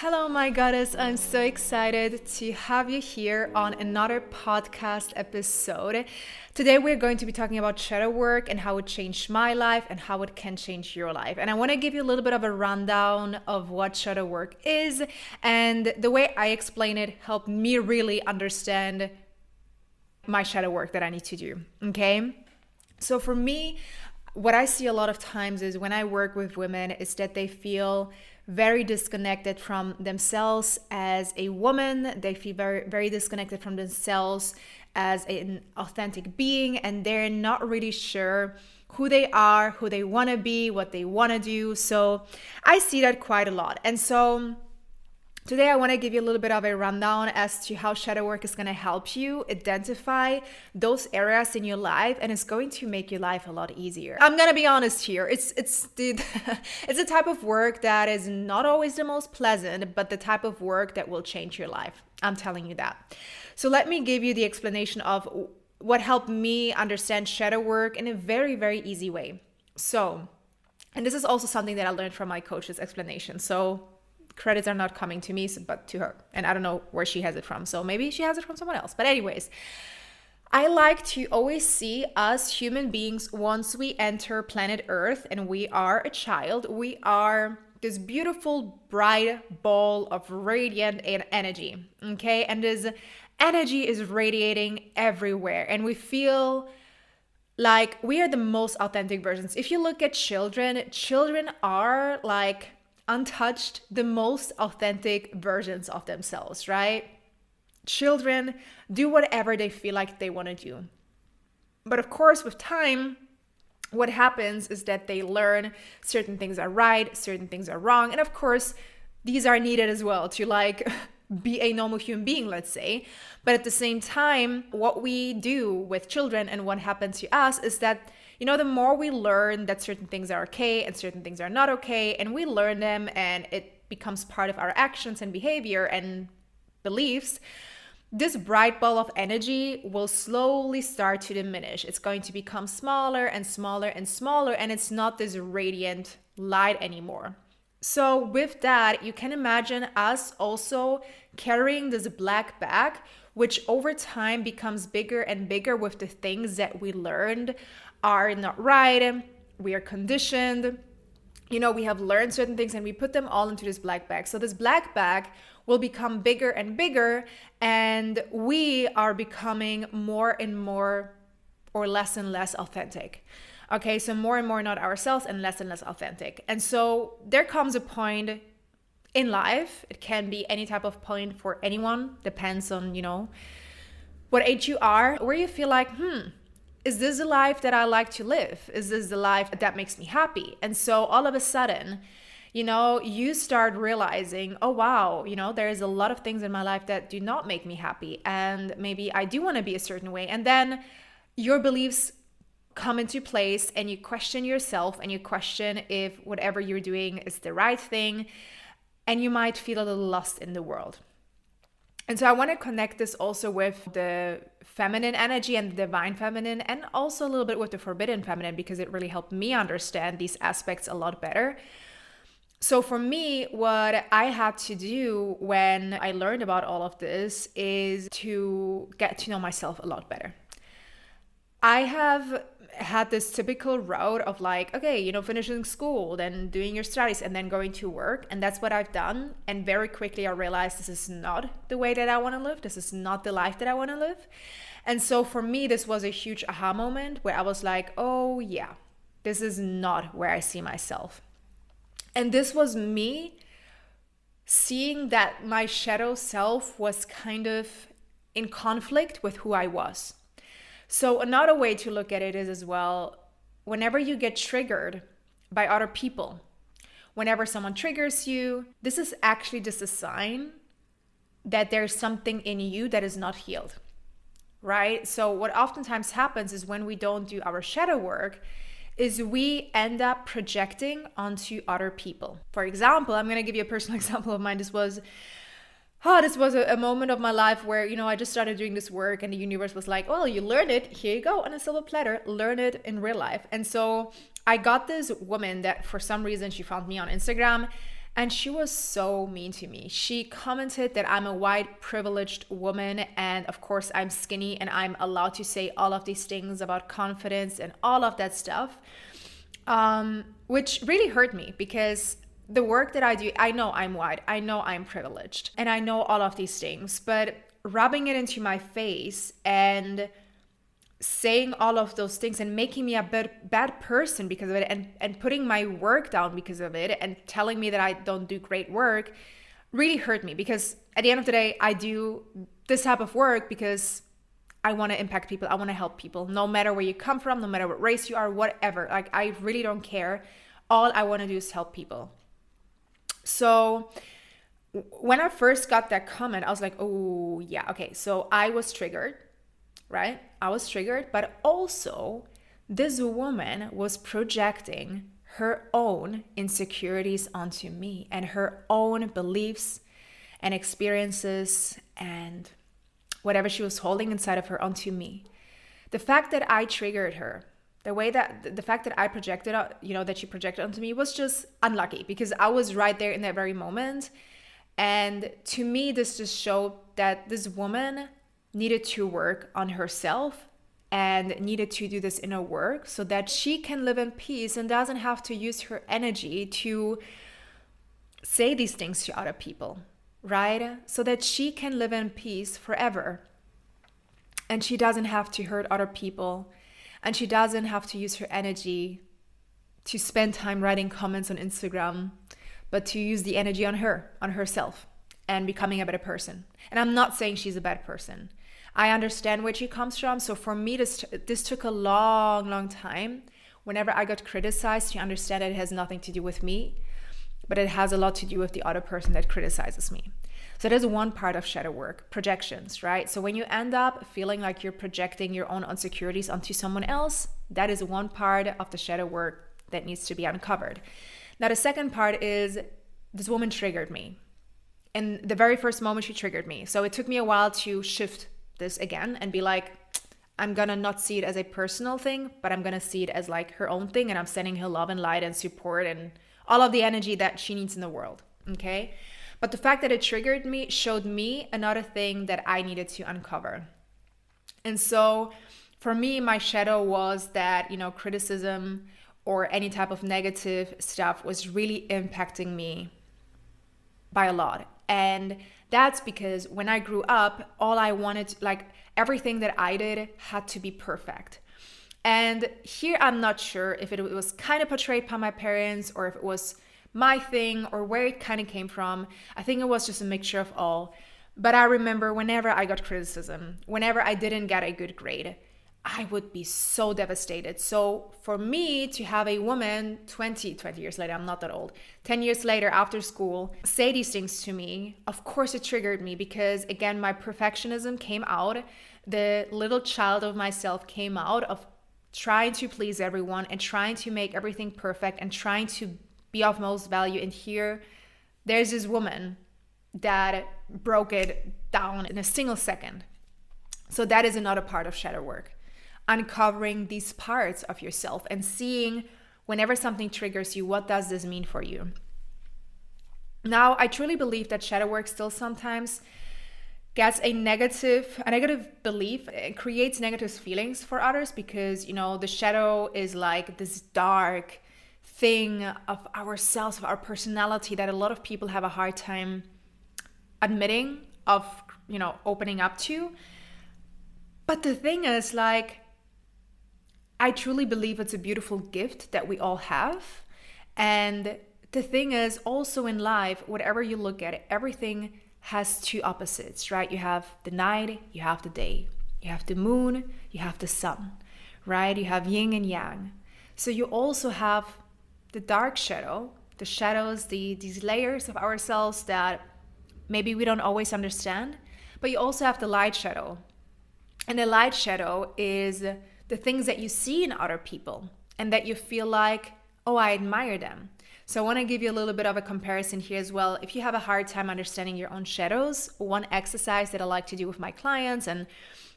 Hello, my goddess. I'm so excited to have you here on another podcast episode. Today, we're going to be talking about shadow work and how it changed my life and how it can change your life. And I want to give you a little bit of a rundown of what shadow work is. And the way I explain it helped me really understand my shadow work that I need to do. Okay. So for me, what I see a lot of times is when I work with women is that they feel very disconnected from themselves as a woman. They feel very, very disconnected from themselves as an authentic being, and they're not really sure who they are, who they want to be, what they want to do. So I see that quite a lot. And so today I want to give you a little bit of a rundown as to how shadow work is going to help you identify those areas in your life, and it's going to make your life a lot easier. I'm going to be honest here. It's a type of work that is not always the most pleasant, but the type of work that will change your life. I'm telling you that. So let me give you the explanation of what helped me understand shadow work in a very, very easy way. So, and this is also something that I learned from my coach's explanation. So credits are not coming to me, but to her. And I don't know where she has it from. So maybe she has it from someone else. But anyways, I like to always see us human beings, once we enter planet Earth and we are a child, we are this beautiful, bright ball of radiant energy. Okay. And this energy is radiating everywhere. And we feel like we are the most authentic versions. If you look at children are like untouched, the most authentic versions of themselves, right? Children do whatever they feel like they want to do. But of course, with time, what happens is that they learn certain things are right, certain things are wrong. And of course, these are needed as well to like be a normal human being, let's say. But at the same time, what we do with children and what happens to us is that the more we learn that certain things are okay and certain things are not okay, and we learn them and it becomes part of our actions and behavior and beliefs, this bright ball of energy will slowly start to diminish. It's going to become smaller and smaller and smaller, and it's not this radiant light anymore. So with that, you can imagine us also carrying this black bag, which over time becomes bigger and bigger with the things that we learned are not right. We are conditioned. We have learned certain things and we put them all into this black bag. So this black bag will become bigger and bigger, and we are becoming more and more or less and less authentic. Okay, so more and more not ourselves and less authentic. And so there comes a point in life, it can be any type of point for anyone, depends on, what age you are, where you feel like, is this the life that I like to live? Is this the life that makes me happy? And so all of a sudden, you start realizing, oh, wow, there's a lot of things in my life that do not make me happy. And maybe I do want to be a certain way. And then your beliefs come into place and you question yourself and you question if whatever you're doing is the right thing. And you might feel a little lost in the world. And so I want to connect this also with the feminine energy and the divine feminine, and also a little bit with the forbidden feminine, because it really helped me understand these aspects a lot better. So for me, what I had to do when I learned about all of this is to get to know myself a lot better. I have had this typical route of like, okay, finishing school, then doing your studies, and then going to work. And that's what I've done. And very quickly I realized this is not the way that I want to live. This is not the life that I want to live. And so for me, this was a huge aha moment where I was like, oh yeah, this is not where I see myself. And this was me seeing that my shadow self was kind of in conflict with who I was. So another way to look at it is as well, whenever you get triggered by other people, whenever someone triggers you, this is actually just a sign that there's something in you that is not healed, right? So what oftentimes happens is when we don't do our shadow work is we end up projecting onto other people. For example, I'm going to give you a personal example of mine. This was a moment of my life where, I just started doing this work and the universe was like, well, you learn it. Here you go on a silver platter, learn it in real life. And so I got this woman that for some reason she found me on Instagram And she was so mean to me. She commented that I'm a white privileged woman, and of course I'm skinny and I'm allowed to say all of these things about confidence and all of that stuff, which really hurt me, because the work that I do, I know I'm white, I know I'm privileged, and I know all of these things, but rubbing it into my face and saying all of those things and making me a bad person because of it, and putting my work down because of it, and telling me that I don't do great work, really hurt me. Because at the end of the day, I do this type of work because I want to impact people. I want to help people, no matter where you come from, no matter what race you are, whatever. Like, I really don't care. All I want to do is help people. So when I first got that comment, I was like, oh yeah, okay. So I was triggered, right? I was triggered, but also this woman was projecting her own insecurities onto me, and her own beliefs and experiences and whatever she was holding inside of her onto me. The fact that I triggered her, the fact that I projected out, that she projected onto me, was just unlucky, because I was right there in that very moment. And to me, this just showed that this woman needed to work on herself and needed to do this inner work so that she can live in peace and doesn't have to use her energy to say these things to other people, right? So that she can live in peace forever. And she doesn't have to hurt other people. And she doesn't have to use her energy to spend time writing comments on Instagram, but to use the energy on herself, and becoming a better person. And I'm not saying she's a bad person. I understand where she comes from. So for me, this took a long time. Whenever I got criticized, to understand that it has nothing to do with me, but it has a lot to do with the other person that criticizes me. So there's one part of shadow work, projections, right? So when you end up feeling like you're projecting your own insecurities onto someone else, that is one part of the shadow work that needs to be uncovered. Now, the second part is, this woman triggered me. In the very first moment, she triggered me. So it took me a while to shift this again and be like, I'm gonna not see it as a personal thing, but I'm gonna see it as like her own thing, and I'm sending her love and light and support and all of the energy that she needs in the world, okay? But the fact that it triggered me showed me another thing that I needed to uncover. And so for me, my shadow was that, criticism or any type of negative stuff was really impacting me by a lot. And that's because when I grew up, all I wanted, everything that I did had to be perfect. And here I'm not sure if it was kind of portrayed by my parents, or if it was my thing, or where it kind of came from. I think it was just a mixture of all. But I remember whenever I got criticism, whenever I didn't get a good grade, I would be so devastated. So for me to have a woman 20 years later, I'm not that old, 10 years later after school, say these things to me, of course it triggered me, because again, my perfectionism came out. The little child of myself came out of trying to please everyone and trying to make everything perfect and trying to be of most value. And here, there's this woman that broke it down in a single second. So that is another part of shadow work. Uncovering these parts of yourself and seeing, whenever something triggers you, what does this mean for you? Now, I truly believe that shadow work still sometimes gets a negative belief. It creates negative feelings for others, because, the shadow is like this dark thing of ourselves, of our personality, that a lot of people have a hard time admitting, of, opening up to. But the thing is, I truly believe it's a beautiful gift that we all have. And the thing is, also in life, whatever you look at, everything has two opposites, right? You have the night, you have the day. You have the moon, you have the sun, right? You have yin and yang. So you also have the dark shadow, the shadows, these layers of ourselves that maybe we don't always understand. But you also have the light shadow. And the light shadow is the things that you see in other people and that you feel like, oh, I admire them. So I want to give you a little bit of a comparison here as well. If you have a hard time understanding your own shadows, one exercise that I like to do with my clients, and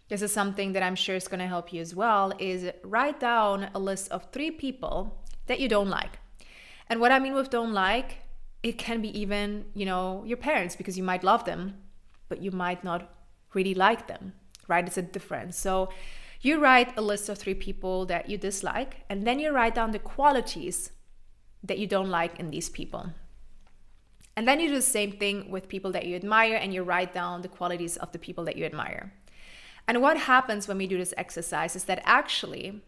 this is something that I'm sure is going to help you as well, is write down a list of 3 people that you don't like. And what I mean with don't like, It can be even, your parents, because you might love them, but you might not really like them, right? It's a difference. So you write a list of 3 people that you dislike, and then you write down the qualities that you don't like in these people. And then you do the same thing with people that you admire, and you write down the qualities of the people that you admire. And what happens when we do this exercise is that actually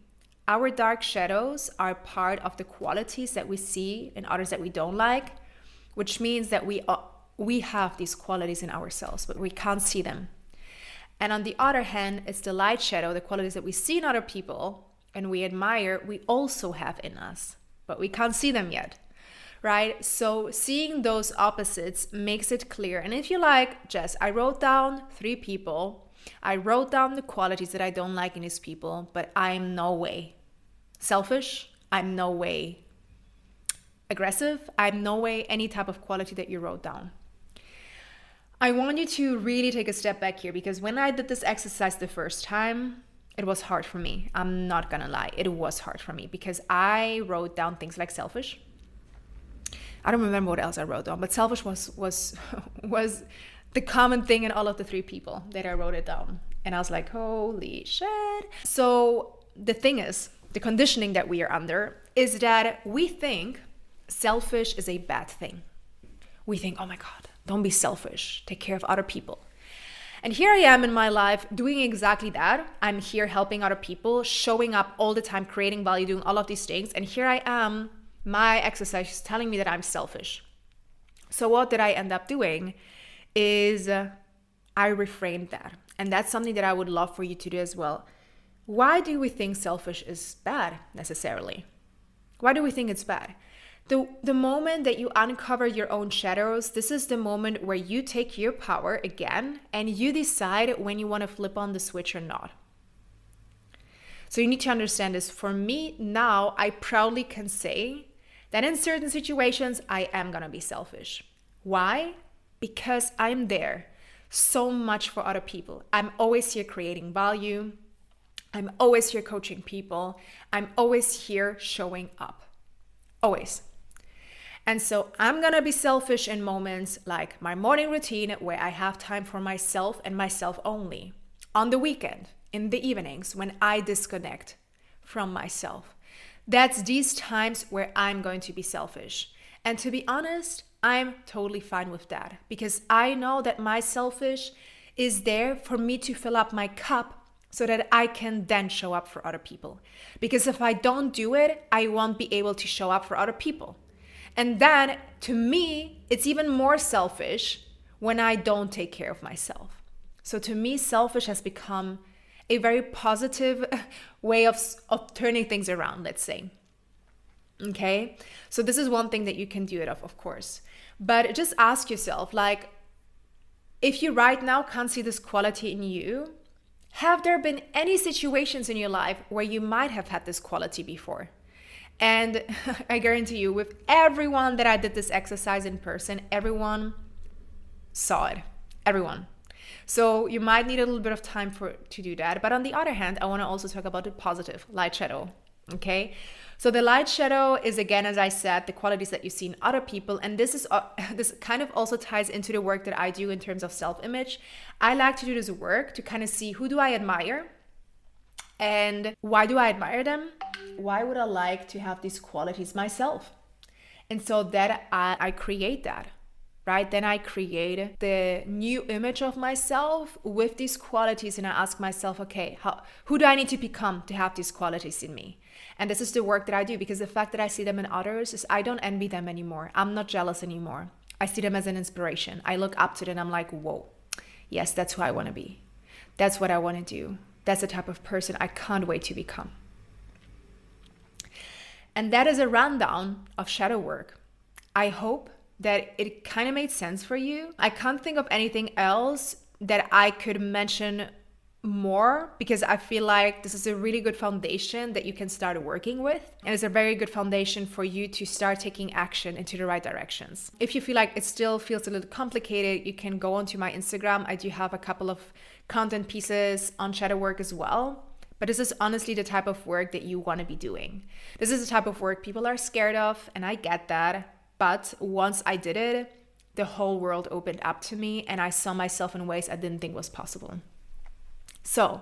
our dark shadows are part of the qualities that we see in others that we don't like, which means that we have these qualities in ourselves, but we can't see them. And on the other hand, it's the light shadow, the qualities that we see in other people and we admire, we also have in us, but we can't see them yet, right? So seeing those opposites makes it clear. And if you like, Jess, I wrote down 3 people. I wrote down the qualities that I don't like in these people, but I'm no way selfish. I'm no way aggressive. I'm no way any type of quality that you wrote down. I want you to really take a step back here, because when I did this exercise the first time, it was hard for me. I'm not gonna lie. It was hard for me because I wrote down things like selfish. I don't remember what else I wrote down, but selfish was the common thing in all of the 3 people that I wrote it down. And I was like, holy shit. So the thing is, the conditioning that we are under is that we think selfish is a bad thing. We think, oh my God, don't be selfish. Take care of other people. And here I am in my life doing exactly that. I'm here helping other people, showing up all the time, creating value, doing all of these things. And here I am, my exercise is telling me that I'm selfish. So what did I end up doing is I reframed that. And that's something that I would love for you to do as well. Why do we think selfish is bad necessarily? Why do we think it's bad? The moment that you uncover your own shadows, this is the moment where you take your power again and you decide when you want to flip on the switch or not. So you need to understand this. For me now, I proudly can say that in certain situations, I am going to be selfish. Why? Because I'm there so much for other people. I'm always here creating value. I'm always here coaching people. I'm always here showing up. Always. And so I'm going to be selfish in moments like my morning routine where I have time for myself and myself only. On the weekend, in the evenings, when I disconnect from myself. That's these times where I'm going to be selfish. And to be honest, I'm totally fine with that because I know that my selfish is there for me to fill up my cup so that I can then show up for other people. Because if I don't do it, I won't be able to show up for other people. And then, to me, it's even more selfish when I don't take care of myself. So to me, selfish has become a very positive way of turning things around, let's say. Okay? So this is one thing that you can do it of course. But just ask yourself, like, if you right now can't see this quality in you, have there been any situations in your life where you might have had this quality before? And I guarantee you, with everyone that I did this exercise in person, everyone saw it. Everyone. So you might need a little bit of time to do that. But on the other hand, I want to also talk about the positive light shadow. Okay? So the light shadow is, again, as I said, the qualities that you see in other people. And this kind of also ties into the work that I do in terms of self-image. I like to do this work to kind of see, who do I admire? And why do I admire them? Why would I like to have these qualities myself? And so that I create that, right? Then I create the new image of myself with these qualities, and I ask myself, okay, who do I need to become to have these qualities in me? And this is the work that I do, because the fact that I see them in others is I don't envy them anymore. I'm not jealous anymore. I see them as an inspiration. I look up to them and I'm like, whoa, yes, that's who I want to be. That's what I want to do. That's the type of person I can't wait to become. And that is a rundown of shadow work. I hope that it kind of made sense for you. I can't think of anything else that I could mention more, because I feel like this is a really good foundation that you can start working with. And it's a very good foundation for you to start taking action into the right directions. If you feel like it still feels a little complicated, you can go onto my Instagram. I do have a couple of content pieces on shadow work as well. But this is honestly the type of work that you want to be doing. This is the type of work people are scared of, and I get that. But once I did it, the whole world opened up to me and I saw myself in ways I didn't think was possible. So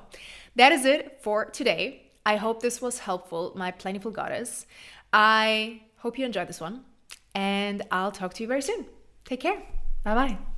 that is it for today. I hope this was helpful, my Plantiful Goddess. I hope you enjoyed this one, and I'll talk to you very soon. Take care. Bye-bye.